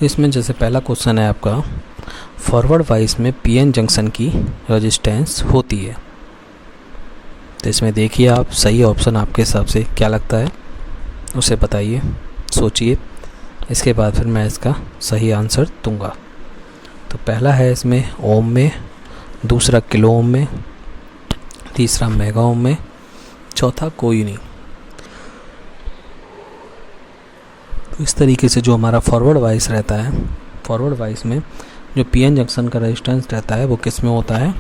तो इसमें जैसे पहला क्वेश्चन है आपका, फॉरवर्ड वाइस में पीएन जंक्शन की रेजिस्टेंस होती है। तो इसमें देखिए आप सही ऑप्शन आपके हिसाब से क्या लगता है उसे बताइए, सोचिए, इसके बाद फिर मैं इसका सही आंसर दूंगा। तो पहला है इसमें ओम में, दूसरा किलो ओम में, तीसरा मेगा ओम में, चौथा कोई नहीं। तो इस तरीके से जो हमारा फॉरवर्ड वाइस रहता है, फॉरवर्ड वाइस में जो पीएन जंक्शन का रेजिस्टेंस रहता है वो किस में होता है,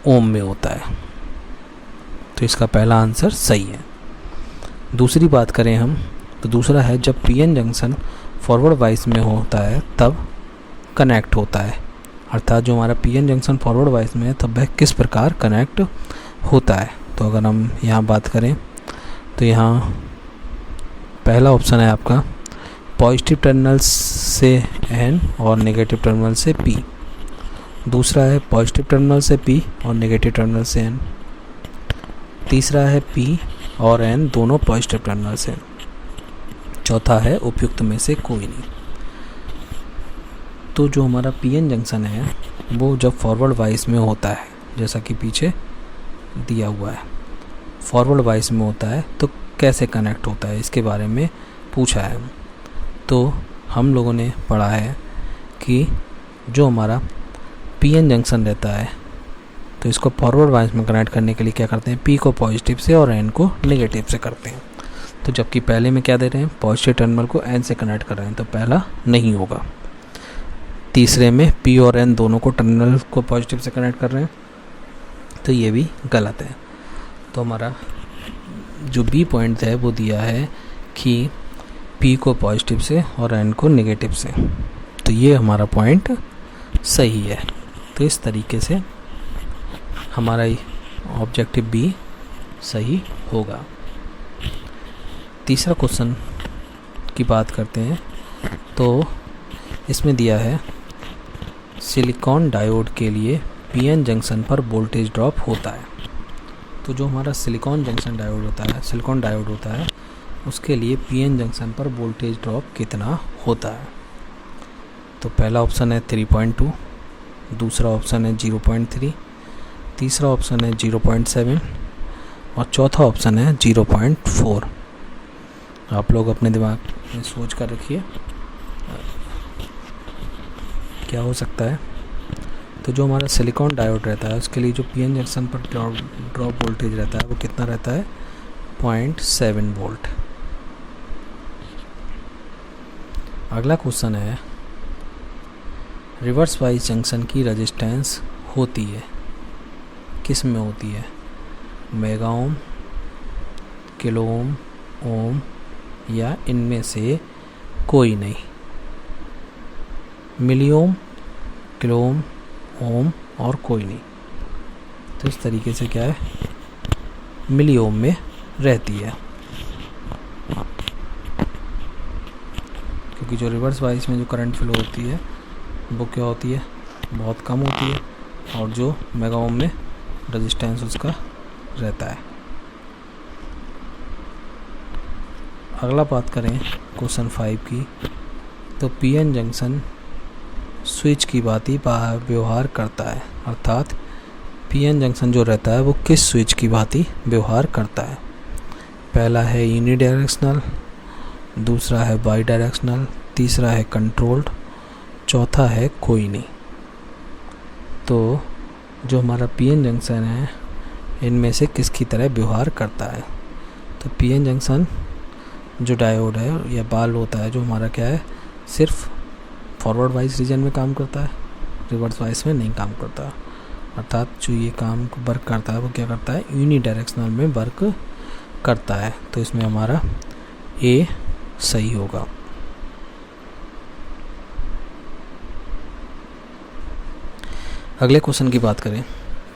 ओम में होता है। तो इसका पहला आंसर सही है। दूसरी बात करें हम तो दूसरा है जब पीएन जंक्शन फॉरवर्ड वाइस में होता है तब कनेक्ट होता है, अर्थात जो हमारा पीएन जंक्शन फॉरवर्ड वाइस में है तब वह किस प्रकार कनेक्ट होता है। तो अगर हम यहाँ बात करें तो यहाँ पहला ऑप्शन है आपका पॉजिटिव टर्मिनल से एन और नेगेटिव टर्मिनल से पी, दूसरा है पॉजिटिव टर्मिनल से पी और नेगेटिव टर्मिनल से एन, तीसरा है पी और एन दोनों पॉजिटिव टर्मिनल से, चौथा है उपयुक्त में से कोई नहीं। तो जो हमारा पीएन जंक्शन है वो जब फॉरवर्ड वाइस में होता है, जैसा कि पीछे दिया हुआ है, फॉरवर्ड वाइस में होता है तो कैसे कनेक्ट होता है इसके बारे में पूछा है। तो हम लोगों ने पढ़ा है कि जो हमारा पीएन जंक्शन रहता है तो इसको फॉरवर्ड वाइस में कनेक्ट करने के लिए क्या करते हैं, पी को पॉजिटिव से और एन को नेगेटिव से करते हैं। तो जबकि पहले में क्या दे रहे हैं, पॉजिटिव टर्मिनल को एन से कनेक्ट कर रहे हैं, तो पहला नहीं होगा। तीसरे में पी और एन दोनों को टर्मिनल को पॉजिटिव से कनेक्ट कर रहे हैं, तो ये भी गलत है। तो हमारा जो बी पॉइंट है वो दिया है कि पी को पॉजिटिव से और एन को नेगेटिव से, तो ये हमारा पॉइंट सही है। तो इस तरीके से हमारा ऑब्जेक्टिव बी सही होगा। तीसरा क्वेश्चन की बात करते हैं तो इसमें दिया है सिलिकॉन डायोड के लिए पीएन जंक्शन पर वोल्टेज ड्रॉप होता है। तो जो हमारा सिलिकॉन डायोड होता है उसके लिए पीएन जंक्शन पर वोल्टेज ड्रॉप कितना होता है। तो पहला ऑप्शन है 3.2, दूसरा ऑप्शन है 0.3, तीसरा ऑप्शन है 0.7 और चौथा ऑप्शन है 0.4। आप लोग अपने दिमाग में सोच कर रखिए क्या हो सकता है। तो जो हमारा सिलिकॉन डायोड रहता है उसके लिए जो पीएन जंक्शन पर ड्रॉप वोल्टेज रहता है वो कितना रहता है, 0.7 वोल्ट। अगला क्वेश्चन है रिवर्स वाइज जंक्शन की रेजिस्टेंस होती है, किस में होती है, मेगा ओम, किलो ओम, ओम या इनमें से कोई नहीं। मिली ओम, किलो ओम, ओम और कोई नहीं। तो इस तरीके से क्या है, मिली ओम में रहती है, क्योंकि जो रिवर्स वाइज में जो करंट फ्लो होती है वो क्या होती है, बहुत कम होती है, और जो मेगा ओम में रेजिस्टेंस उसका रहता है। अगला बात करें क्वेश्चन 5 की, तो पीएन जंक्शन स्विच की भांति व्यवहार करता है, अर्थात पीएन जंक्शन जो रहता है वो किस स्विच की भांति व्यवहार करता है। पहला है यूनिडायरेक्शनल, दूसरा है बाई डायरेक्शनल, तीसरा है कंट्रोल्ड, चौथा है कोई नहीं। तो जो हमारा पीएन जंक्शन है इनमें से किसकी तरह व्यवहार करता है। तो पीएन जंक्शन जो डायोड है या बाल होता है जो हमारा क्या है, सिर्फ फॉरवर्ड वाइज रीजन में काम करता है, रिवर्स वाइज में नहीं काम करता। अर्थात जो ये काम वर्क करता है वो क्या करता है, यूनिडायरेक्शनल में वर्क करता है। तो इसमें हमारा ए सही होगा। अगले क्वेश्चन की बात करें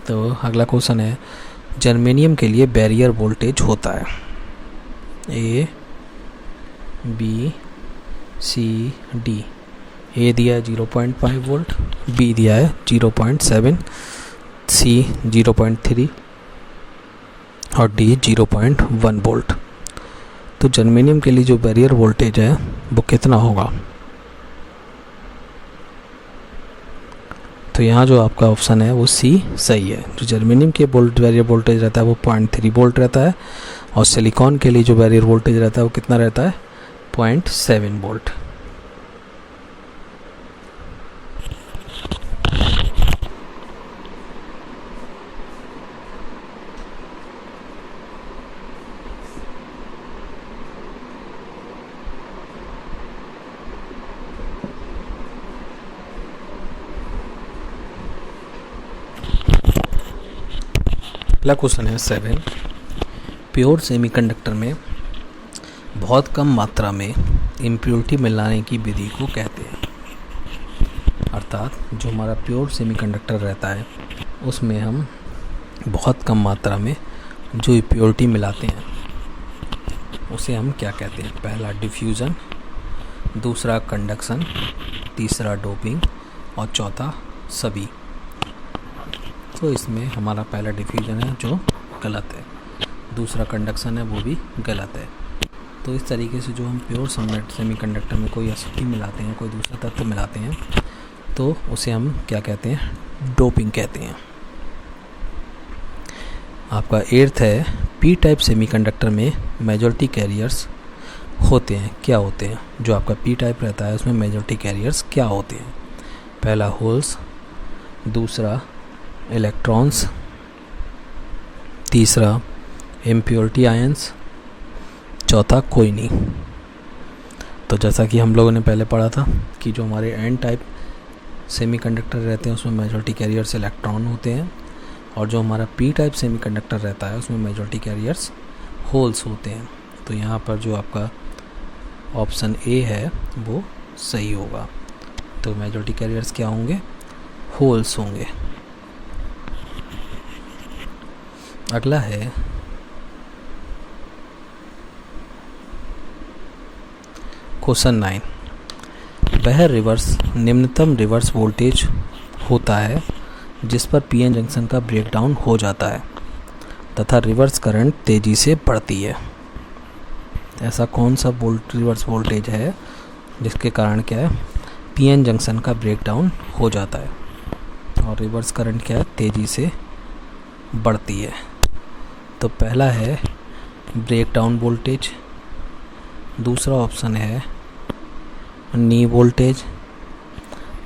तो अगला क्वेश्चन है जर्मेनियम के लिए बैरियर वोल्टेज होता है, ए बी सी डी। ए दिया है 0.5 वोल्ट, बी दिया है 0.7, सी 0.3 और डी 0.1 वोल्ट। तो जर्मेनियम के लिए जो बैरियर वोल्टेज है वो कितना होगा। तो यहाँ जो आपका ऑप्शन है वो सी सही है। जो जर्मेनियम के बैरियर वोल्टेज रहता है वो 0.3 वोल्ट रहता है, और सिलिकॉन के लिए जो बैरियर वोल्टेज रहता है वो कितना रहता है, 0.7 वोल्ट। अगला क्वेश्चन है 7। प्योर सेमीकंडक्टर में बहुत कम मात्रा में इम्प्योरिटी मिलाने की विधि को कहते हैं। अर्थात जो हमारा प्योर सेमीकंडक्टर रहता है उसमें हम बहुत कम मात्रा में जो इम्प्योरिटी मिलाते हैं उसे हम क्या कहते हैं। पहला डिफ्यूज़न, दूसरा कंडक्शन, तीसरा डोपिंग और चौथा सभी। तो इसमें हमारा पहला डिफ्यूज़न है जो गलत है, दूसरा कंडक्शन है वो भी गलत है। तो इस तरीके से जो हम प्योर सेमीकंडक्टर में कोई अशुद्धि मिलाते हैं, कोई दूसरा तत्व मिलाते हैं, तो उसे हम क्या कहते हैं, डोपिंग कहते हैं। आपका 8th है, पी टाइप सेमीकंडक्टर में मेजॉरिटी कैरियर्स होते हैं, क्या होते हैं। जो आपका पी टाइप रहता है उसमें मेजॉरिटी कैरियर्स क्या होते हैं। पहला होल्स, दूसरा इलेक्ट्रॉन्स, तीसरा इम्प्योरिटी आयंस, चौथा कोई नहीं। तो जैसा कि हम लोगों ने पहले पढ़ा था कि जो हमारे एन टाइप सेमीकंडक्टर रहते हैं उसमें मेजॉरिटी कैरियर्स इलेक्ट्रॉन होते हैं, और जो हमारा पी टाइप सेमीकंडक्टर रहता है उसमें मेजॉरिटी कैरियर्स होल्स होते हैं। तो यहाँ पर जो आपका ऑप्शन ए है वो सही होगा। तो मेजॉरिटी कैरियर्स क्या होंगे, होल्स होंगे। अगला है क्वेश्चन 9। वह निम्नतम रिवर्स वोल्टेज होता है जिस पर पीएन जंक्शन का ब्रेकडाउन हो जाता है तथा रिवर्स करंट तेजी से बढ़ती है। ऐसा कौन सा रिवर्स वोल्टेज है जिसके कारण क्या है, पीएन जंक्शन का ब्रेकडाउन हो जाता है और रिवर्स करंट क्या है, तेजी से बढ़ती है। तो पहला है ब्रेकडाउन वोल्टेज, दूसरा ऑप्शन है नी वोल्टेज,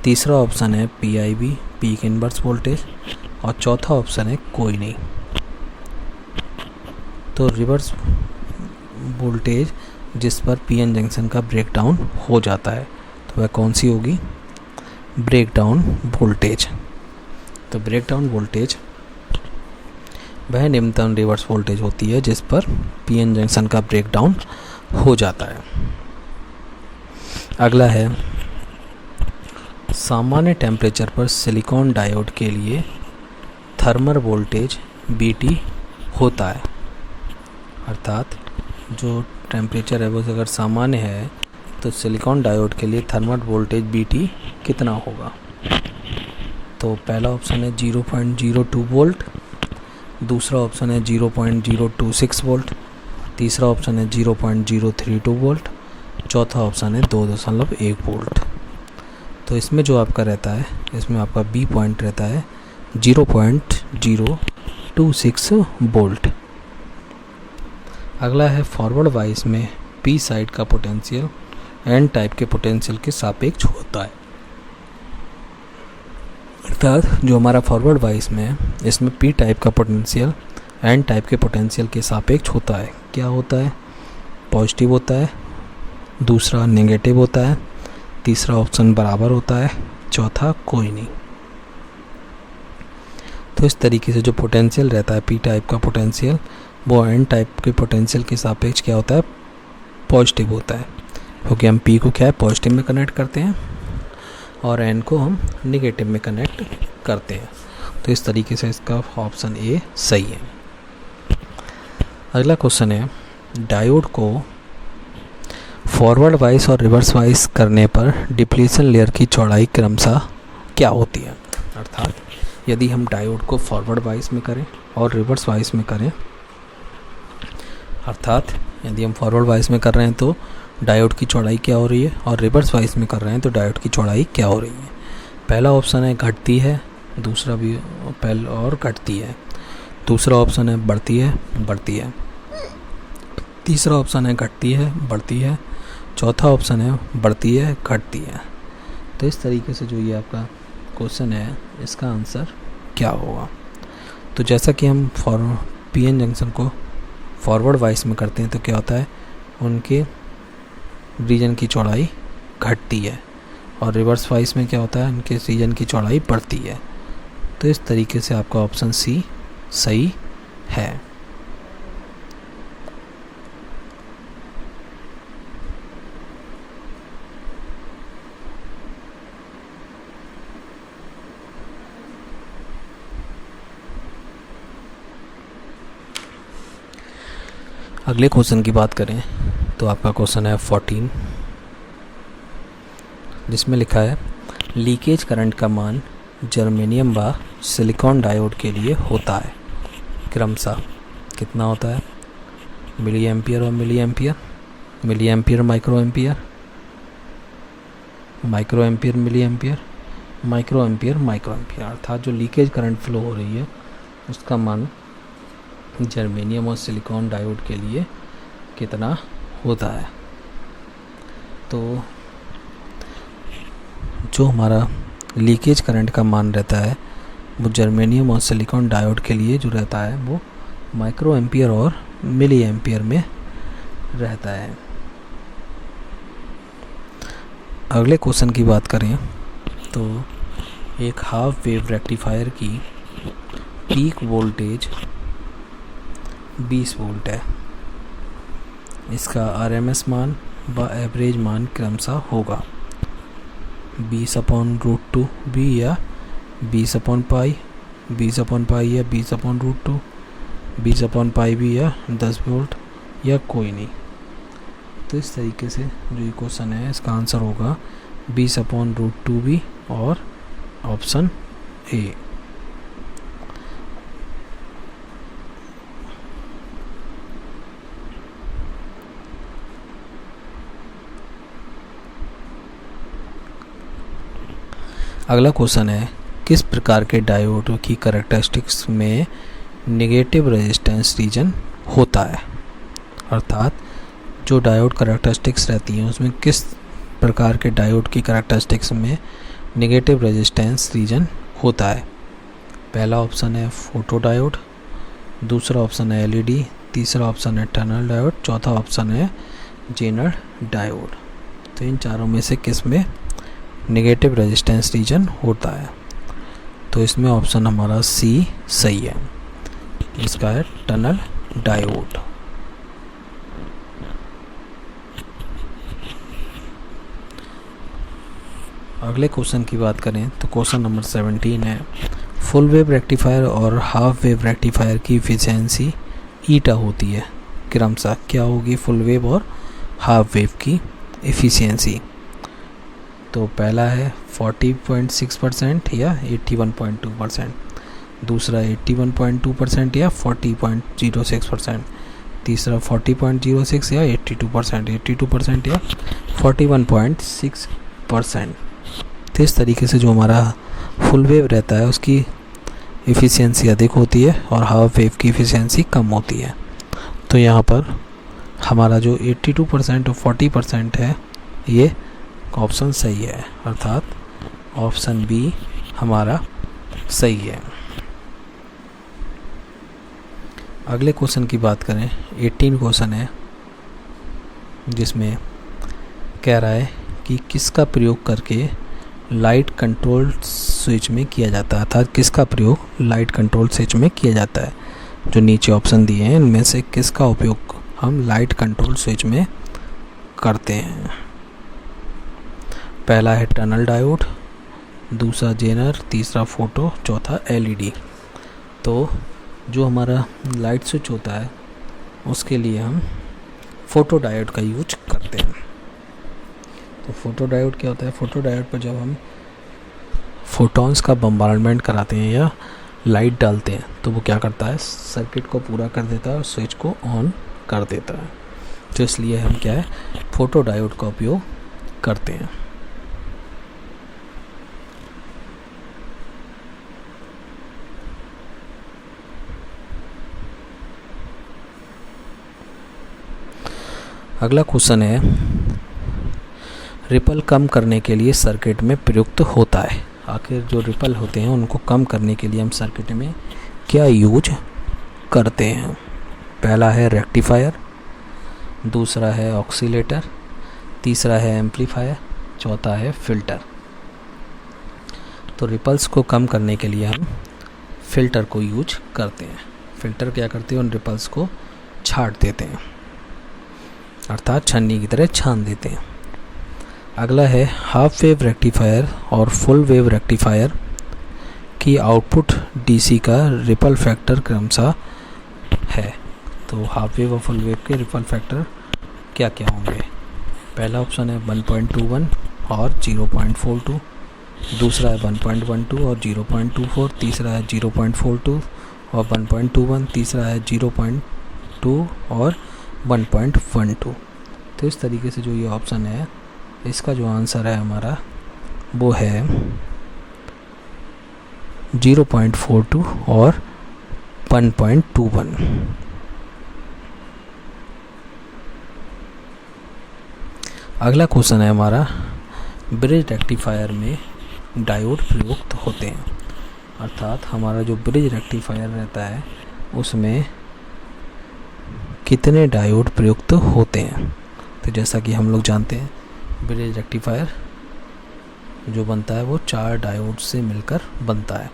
तीसरा ऑप्शन है पीआईवी पीक इनवर्स वोल्टेज, और चौथा ऑप्शन है कोई नहीं। तो रिवर्स वोल्टेज जिस पर पीएन जंक्शन का ब्रेकडाउन हो जाता है तो वह कौन सी होगी, ब्रेकडाउन वोल्टेज। तो ब्रेकडाउन वोल्टेज वह निम्नतम रिवर्स वोल्टेज होती है जिस पर पीएन जंक्शन का ब्रेकडाउन हो जाता है। अगला है सामान्य टेम्परेचर पर सिलिकॉन डायोड के लिए थर्मल वोल्टेज बीटी होता है। अर्थात जो टेम्परेचर है वो अगर सामान्य है तो सिलिकॉन डायोड के लिए थर्मल वोल्टेज बीटी कितना होगा। तो पहला ऑप्शन है 0.02 वोल्ट, दूसरा ऑप्शन है 0.026 वोल्ट, तीसरा ऑप्शन है 0.032 वोल्ट, चौथा ऑप्शन है 2.1 वोल्ट। तो इसमें जो आपका रहता है, इसमें आपका बी पॉइंट रहता है 0.026 वोल्ट। अगला है फॉरवर्ड वाइस में पी साइड का पोटेंशियल एन टाइप के पोटेंशियल के सापेक्ष होता है। अर्थात जो हमारा फॉरवर्ड वाइस में है इसमें पी टाइप का पोटेंशियल एन टाइप के पोटेंशियल के सापेक्ष होता है। क्या होता है, पॉजिटिव होता है, दूसरा नेगेटिव होता है, तीसरा ऑप्शन बराबर होता है, चौथा कोई नहीं। तो इस तरीके से जो पोटेंशियल रहता है पी टाइप का पोटेंशियल वो एन टाइप के पोटेंशियल के सापेक्ष क्या होता है, पॉजिटिव होता है, क्योंकि हम पी को क्या है पॉजिटिव में कनेक्ट करते हैं और एन को हम नेगेटिव में कनेक्ट करते हैं। तो इस तरीके से इसका ऑप्शन ए सही है। अगला क्वेश्चन है डायोड को फॉरवर्ड वाइस और रिवर्स वाइस करने पर डिप्लीशन लेयर की चौड़ाई क्रमशः क्या होती है। अर्थात यदि हम डायोड को फॉरवर्ड वाइस में करें और रिवर्स वाइस में करें, अर्थात यदि हम फॉरवर्ड वाइस में कर रहे हैं तो डायोड की चौड़ाई क्या हो रही है और रिवर्स वाइस में कर रहे हैं तो डायोड की चौड़ाई क्या हो रही है। पहला ऑप्शन है घटती है, दूसरा भी पहला और घटती है। दूसरा ऑप्शन है बढ़ती है। तीसरा ऑप्शन है घटती है बढ़ती है। चौथा ऑप्शन है बढ़ती है घटती है। तो इस तरीके से जो ये आपका क्वेश्चन है इसका आंसर क्या होगा। तो जैसा कि हम पीएन जंक्शन को फॉरवर्ड वाइस में करते हैं तो क्या होता है, उनके रीजन की चौड़ाई घटती है, और रिवर्स वाइस में क्या होता है, उनके रीजन की चौड़ाई बढ़ती है। तो इस तरीके से आपका ऑप्शन सी सही है। अगले क्वेश्चन की बात करें तो आपका क्वेश्चन है 14, जिसमें लिखा है लीकेज करंट का मान जर्मेनियम व सिलिकॉन डायोड के लिए होता है क्रमशः कितना होता है, मिली एम्पियर और milli ampere, milli ampere micro ampere, micro ampere milli ampere, micro ampere micro ampere. अर्थात जो लीकेज करंट फ्लो हो रही है उसका मान जर्मेनियम और सिलिकॉन डायोड के लिए कितना होता है। तो जो हमारा लीकेज करंट का मान रहता है वो जर्मेनियम और सिलिकॉन डायोड के लिए जो रहता है वो माइक्रो एम्पियर और मिली एम्पियर में रहता है। अगले क्वेश्चन की बात करें तो एक हाफ वेव रेक्टिफायर की पीक वोल्टेज 20 वोल्ट है। इसका आरएमएस मान व एवरेज मान क्रमशः होगा 20/√2 बी या 20/पाई, 20/पाई या 20/√2, 20/पाई बी या 10 वोल्ट या कोई नहीं। तो इस तरीके से जो ये क्वेश्चन है इसका आंसर होगा 20/√2 बी और ऑप्शन ए। अगला क्वेश्चन है किस प्रकार के डायोड की कैरेक्टरिस्टिक्स में नेगेटिव रेजिस्टेंस रीजन होता है। अर्थात जो डायोड कैरेक्टरिस्टिक्स रहती हैं उसमें किस प्रकार के डायोड की कैरेक्टरिस्टिक्स में नेगेटिव रेजिस्टेंस रीजन होता है। पहला ऑप्शन है फोटो डायोड, दूसरा ऑप्शन है एलईडी, तीसरा ऑप्शन है टनल डायोड, चौथा ऑप्शन है जेनर डायोड। तो इन चारों में से किस में नेगेटिव रेजिस्टेंस रीजन होता है। तो इसमें ऑप्शन हमारा सी सही है, इसका है टनल डायोड। अगले क्वेश्चन की बात करें तो क्वेश्चन नंबर 17 है फुल वेव रेक्टिफायर और हाफ वेव रेक्टिफायर की इफिशिएंसी ईटा होती है क्रमशः क्या होगी फुल वेव और हाफ वेव की इफिशिएंसी। तो पहला है 40.6% या 81.2%, दूसरा 81.2% या 40.06%, तीसरा 40.06 या 82%, 82% या 41.6%। तो इस तरीके से जो हमारा फुल वेव रहता है उसकी इफ़िशियंसी अधिक होती है और हाफ वेव की इफ़िशियंसी कम होती है। तो यहाँ पर हमारा जो 82% और 40% है ये ऑप्शन सही है, अर्थात ऑप्शन बी हमारा सही है। अगले क्वेश्चन की बात करें 18 क्वेश्चन है जिसमें कह रहा है कि किसका प्रयोग करके लाइट कंट्रोल स्विच में किया जाता है। अर्थात किसका प्रयोग लाइट कंट्रोल स्विच में किया जाता है। जो नीचे ऑप्शन दिए हैं इनमें से किसका उपयोग हम लाइट कंट्रोल स्विच में करते हैं। पहला है टनल डायोड, दूसरा जेनर, तीसरा फोटो, चौथा एलईडी। तो जो हमारा लाइट स्विच होता है उसके लिए हम फोटो डायोड का यूज करते हैं। तो फोटो डायोड क्या होता है, फोटो डायोड पर जब हम फोटॉन्स का बम्बार्डमेंट कराते हैं या लाइट डालते हैं तो वो क्या करता है, सर्किट को पूरा कर देता है और स्विच को ऑन कर देता है। तो इसलिए हम क्या है फोटो डायोड का उपयोग करते हैं। अगला क्वेश्चन है, रिपल कम करने के लिए सर्किट में प्रयुक्त होता है। आखिर जो रिपल होते हैं उनको कम करने के लिए हम सर्किट में क्या यूज करते हैं। पहला है रेक्टिफायर, दूसरा है ऑक्सीलेटर, तीसरा है एम्पलीफायर, चौथा है फ़िल्टर। तो रिपल्स को कम करने के लिए हम फ़िल्टर को यूज करते हैं। फ़िल्टर क्या करते हैं, उन रिपल्स को छाट देते हैं, अर्थात छन्नी की तरह छान देते हैं। अगला है हाफ वेव रेक्टिफायर और फुल वेव रेक्टिफायर की आउटपुट डीसी का रिपल फैक्टर क्रमशः है। तो हाफ वेव और फुल वेव के रिपल फैक्टर क्या क्या होंगे। पहला ऑप्शन है 1.21 और 0.42, दूसरा है 1.12 और 0.24, तीसरा है 0.42 और 1.21, तीसरा है 0.2 और 1.12। तो इस तरीके से जो ये ऑप्शन है, इसका जो आंसर है हमारा वो है 0.42 और 1.21। अगला क्वेश्चन है हमारा, ब्रिज रेक्टिफायर में डायोड प्रयुक्त होते हैं। अर्थात हमारा जो ब्रिज रेक्टिफायर रहता है उसमें कितने डायोड प्रयुक्त होते हैं। तो जैसा कि हम लोग जानते हैं, ब्रिज रेक्टिफायर जो बनता है वो 4 डायोड से मिलकर बनता है।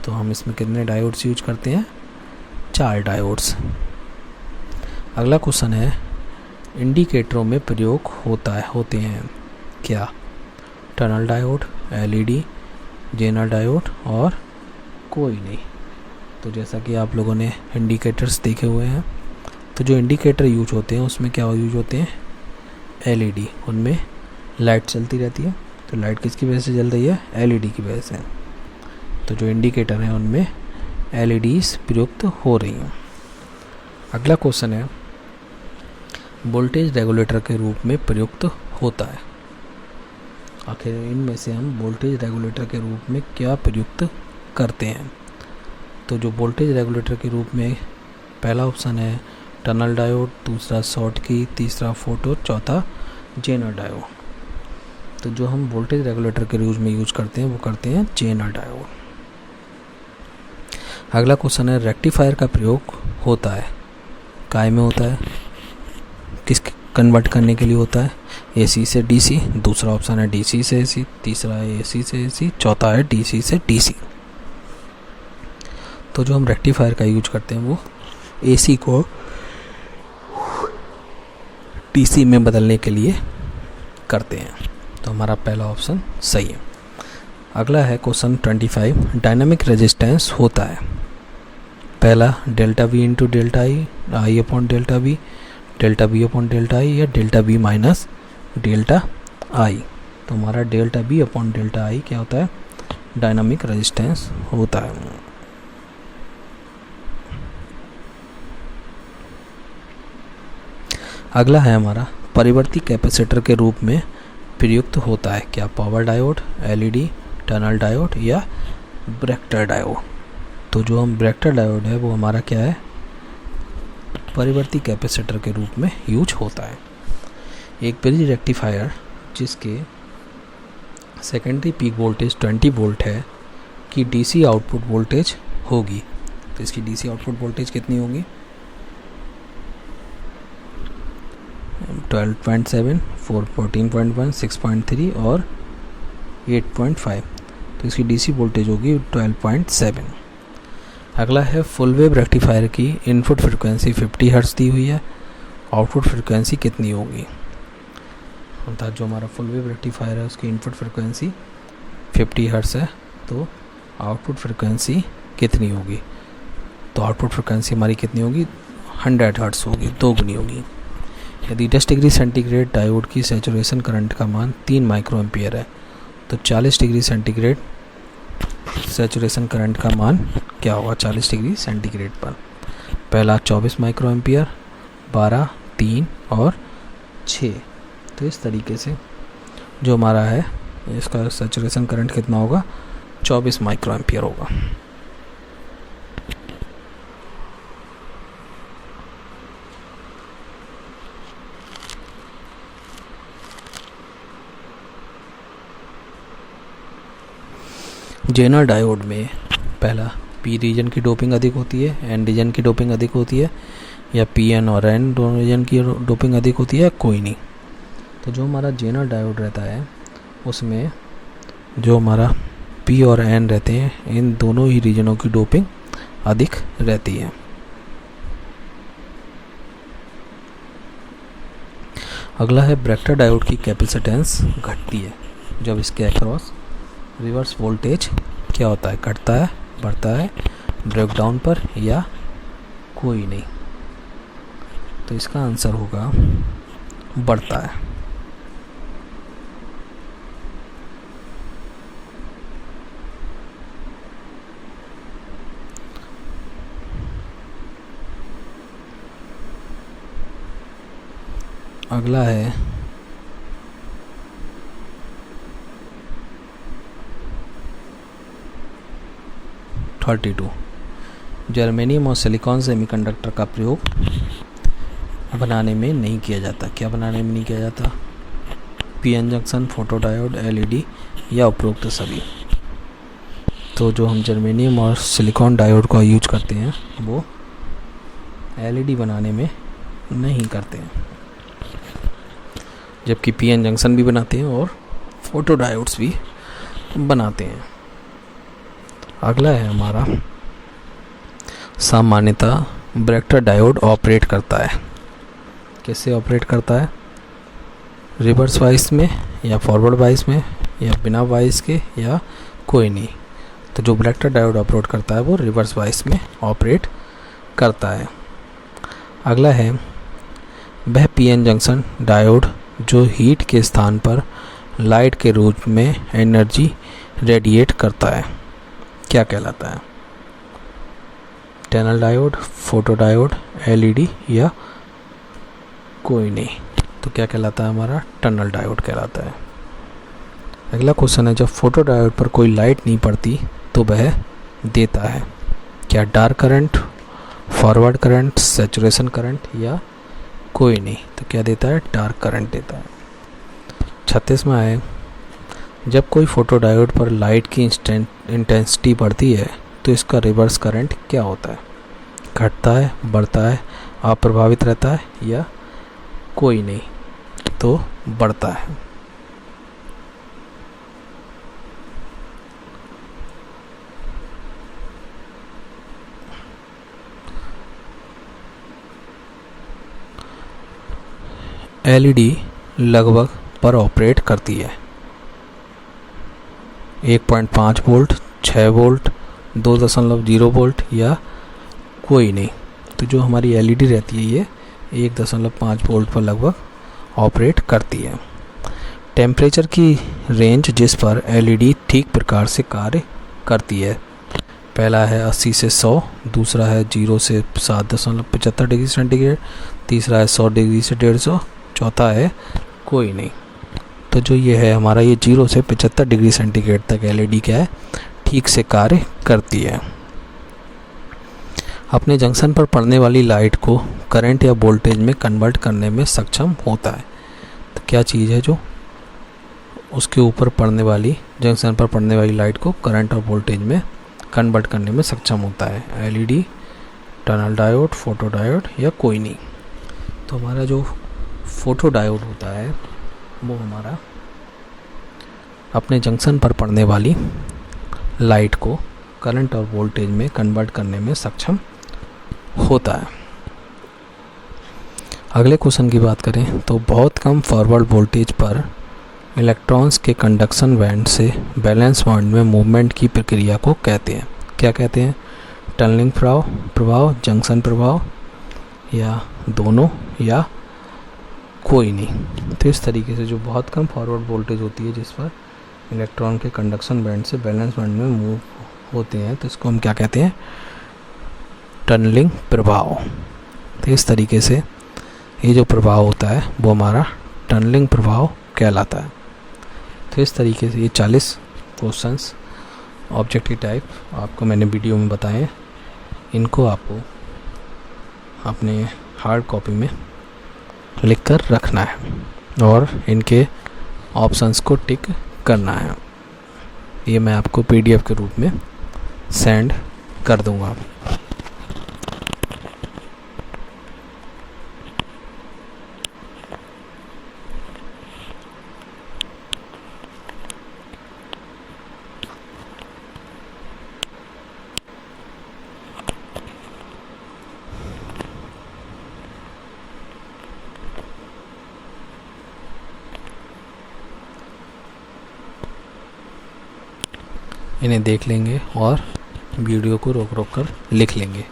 तो हम इसमें कितने डायोड्स यूज करते हैं, 4 डायोड्स। अगला क्वेश्चन है, इंडिकेटरों में प्रयोग होते हैं क्या। Tunnel diode, LED, Zener diode और कोई नहीं। तो जैसा कि आप लोगों ने इंडिकेटर्स देखे हुए हैं, तो जो इंडिकेटर यूज होते हैं उसमें क्या यूज होते हैं, एलईडी। उनमें लाइट चलती रहती है। तो लाइट किसकी वजह से जल रही है, एलईडी की वजह से। तो जो इंडिकेटर हैं उनमें एलईडीज प्रयुक्त हो रही हैं। अगला क्वेश्चन है, वोल्टेज रेगुलेटर के रूप में प्रयुक्त होता है। आखिर इनमें से हम वोल्टेज रेगुलेटर के रूप में क्या प्रयुक्त करते हैं। तो जो वोल्टेज रेगुलेटर के रूप में पहला ऑप्शन है टनल डायोड, दूसरा शॉटकी, तीसरा फोटो, चौथा जेनर डायोड। तो जो हम वोल्टेज रेगुलेटर के रूप में यूज करते हैं वो करते हैं जेनर डायोड। अगला क्वेश्चन है, रेक्टिफायर का प्रयोग होता है काय में होता है, किस कन्वर्ट करने के लिए होता है, एसी से डीसी। दूसरा ऑप्शन है डीसी से एसी, तीसरा है एसी से एसी, चौथा है डीसी से डीसी। तो जो हम रेक्टिफायर का यूज करते हैं वो एसी को डीसी में बदलने के लिए करते हैं। तो हमारा पहला ऑप्शन सही है। अगला है क्वेश्चन 25, डायनामिक रेजिस्टेंस होता है। पहला delta V into delta I upon delta V upon delta I या delta V minus delta I. तो हमारा delta B upon delta I क्या होता है, डायनामिक रेजिस्टेंस होता है। अगला है हमारा, परिवर्ती कैपेसिटर के रूप में प्रयुक्त होता है क्या, power diode, LED, tunnel diode या ब्रेक्टर डायोड। तो जो हम ब्रेक्टर डायोड है वो हमारा क्या है, परिवर्ती कैपेसिटर के रूप में यूज होता है। एक ब्रिज रेक्टिफायर जिसके सेकेंडरी पीक वोल्टेज 20 वोल्ट है की डीसी आउटपुट वोल्टेज होगी। तो इसकी डीसी आउटपुट वोल्टेज कितनी होगी, 12.7, 14.1, 6.3 और 8.5। तो इसकी डीसी वोल्टेज होगी 12.7। अगला है, फुल वेव रेक्टिफायर की इनपुट फ्रिक्वेंसी 50 हर्ट्ज दी हुई है, आउटपुट फ्रिक्वेंसी कितनी होगी। अर्थात जो हमारा फुल वेव रेक्टिफायर है उसकी इनपुट फ्रिक्वेंसी 50 हर्ट्ज है, तो आउटपुट फ्रिक्वेंसी कितनी होगी। तो आउटपुट फ्रिक्वेंसी हमारी कितनी होगी, 100 हर्ट्ज होगी, 2 गुनी होगी। यदि 10 डिग्री सेंटीग्रेड डायोड की सैचुरेशन करंट का मान 3 माइक्रो एम्पियर है, तो 40 डिग्री सेंटीग्रेड सैचुरेशन करंट का मान क्या होगा 40 डिग्री सेंटीग्रेड पर। पहला 24 माइक्रो एम्पियर, 12, 3 और 6। तो इस तरीके से जो हमारा है इसका सैचुरेशन करंट कितना होगा, 24 माइक्रो एम्पियर होगा। जेनर डायोड में पहला पी रीजन की डोपिंग अधिक होती है, एन रीजन की डोपिंग अधिक होती है, या पी एन और एन दोनों रीजन की डोपिंग अधिक होती है, कोई नहीं। तो जो हमारा जेनर डायोड रहता है उसमें जो हमारा पी और एन रहते हैं, इन दोनों ही रीजनों की डोपिंग अधिक रहती है। अगला है ब्रेक्टर डायोड की कैपेसिटेंस घटती है जब इसके अक्रॉस रिवर्स वोल्टेज क्या होता है, घटता है, बढ़ता है, ब्रेकडाउन पर या कोई नहीं। तो इसका आंसर होगा बढ़ता है। अगला है जर्मेनियम और सिलिकॉन सेमीकंडक्टर का प्रयोग बनाने में नहीं किया जाता। क्या बनाने में नहीं किया जाता? पीएन जंक्शन, फोटोडायोड, एलईडी या उपरोक्त सभी। तो जो हम जर्मेनियम और सिलिकॉन डायोड का यूज करते हैं वो एलईडी बनाने में नहीं करते हैं, जबकि पीएन जंक्शन भी बनाते हैं और फोटोडायोड्स भी बनाते हैं। अगला है हमारा सामान्यतः ब्रेक्टर डायोड ऑपरेट करता है। कैसे ऑपरेट करता है? रिवर्स वाइस में या फॉरवर्ड वाइस में या बिना वाइस के या कोई नहीं। तो जो ब्रेक्टर डायोड ऑपरेट करता है वो रिवर्स वाइस में ऑपरेट करता है। अगला है वह पीएन जंक्शन डायोड जो हीट के स्थान पर लाइट के रूप में एनर्जी रेडिएट करता है, क्या कहलाता है? टनल डायोड, फोटोडायोड, एलईडी या कोई नहीं। तो क्या कहलाता है हमारा? टनल डायोड कहलाता है। अगला क्वेश्चन है जब फोटोडायोड पर कोई लाइट नहीं पड़ती तो वह देता है क्या? Dark current, forward current, saturation current या कोई नहीं। तो क्या देता है? डार्क करंट देता है। 36वां है जब कोई फोटोडायोड पर लाइट की इंटेंसिटी बढ़ती है तो इसका रिवर्स करंट क्या होता है? घटता है, बढ़ता है, अप्रभावित रहता है या कोई नहीं। तो बढ़ता है। एलईडी लगभग पर ऑपरेट करती है 1.5 वोल्ट, 6 वोल्ट, 2.0 वोल्ट या कोई नहीं। तो जो हमारी एलईडी रहती है ये 1.5 वोल्ट पर लगभग ऑपरेट करती है। टेम्परेचर की रेंज जिस पर एलईडी ठीक प्रकार से कार्य करती है, पहला है 80 से 100, दूसरा है 0 से 7.75 डिग्री सेंटीग्रेड, तीसरा है 100 डिग्री से 150, चौथा है कोई नहीं। तो जो ये है हमारा ये 0 से 75 डिग्री सेंटीग्रेड तक एलईडी क्या है? ठीक से कार्य करती है। अपने जंक्शन पर पड़ने वाली लाइट को करंट या वोल्टेज में कन्वर्ट करने में सक्षम होता है। तो क्या चीज़ है जो उसके ऊपर पड़ने वाली, जंक्शन पर पड़ने वाली लाइट को करंट और वोल्टेज में कन्वर्ट करने में सक्षम होता है? एलईडी, टनल डायोड, फोटोडायोड या कोई नहीं। तो हमारा जो फोटोडायोड होता है वो हमारा अपने जंक्शन पर पड़ने वाली लाइट को करंट और वोल्टेज में कन्वर्ट करने में सक्षम होता है। अगले क्वेश्चन की बात करें तो बहुत कम फॉरवर्ड वोल्टेज पर इलेक्ट्रॉन्स के कंडक्शन बैंड से बैलेंस बैंड में मूवमेंट की प्रक्रिया को कहते हैं। क्या कहते हैं? टनलिंग प्रभाव, जंक्शन प्रभाव या दोनों या कोई नहीं। तो इस तरीके से जो बहुत कम फॉरवर्ड वोल्टेज होती है जिस पर इलेक्ट्रॉन के कंडक्शन बैंड से बैलेंस बैंड में मूव होते हैं तो इसको हम क्या कहते हैं? टनलिंग प्रभाव। तो इस तरीके से ये जो प्रभाव होता है वो हमारा टनलिंग प्रभाव कहलाता है। तो इस तरीके से ये 40 क्वेश्चंस ऑब्जेक्टिव टाइप आपको मैंने वीडियो में बताए। इनको आपको अपने हार्ड कॉपी में लिख कर रखना है और इनके ऑप्शंस को टिक करना है। ये मैं आपको PDF के रूप में सेंड कर दूंगा। इन्हें देख लेंगे और वीडियो को रोक रोक कर लिख लेंगे।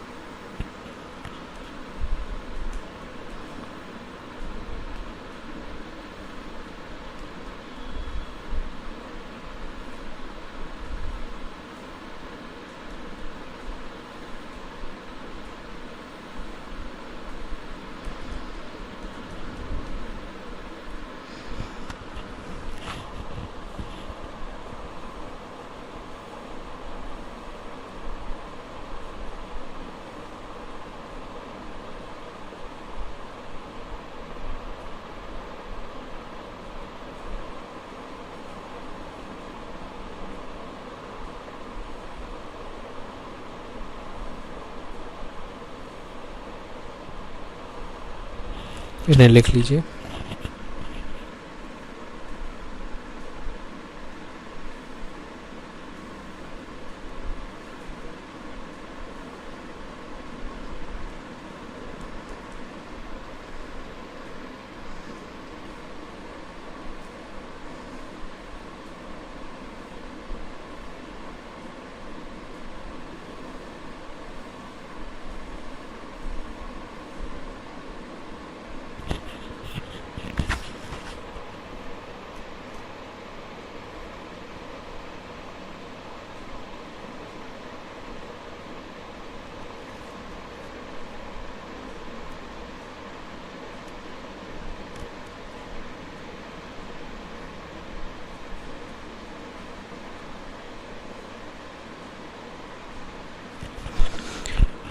इन्हें लिख लीजिए।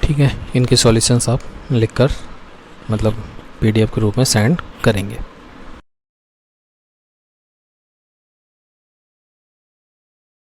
ठीक है, इनके सॉल्यूशंस आप लिखकर मतलब PDF के रूप में सेंड करेंगे।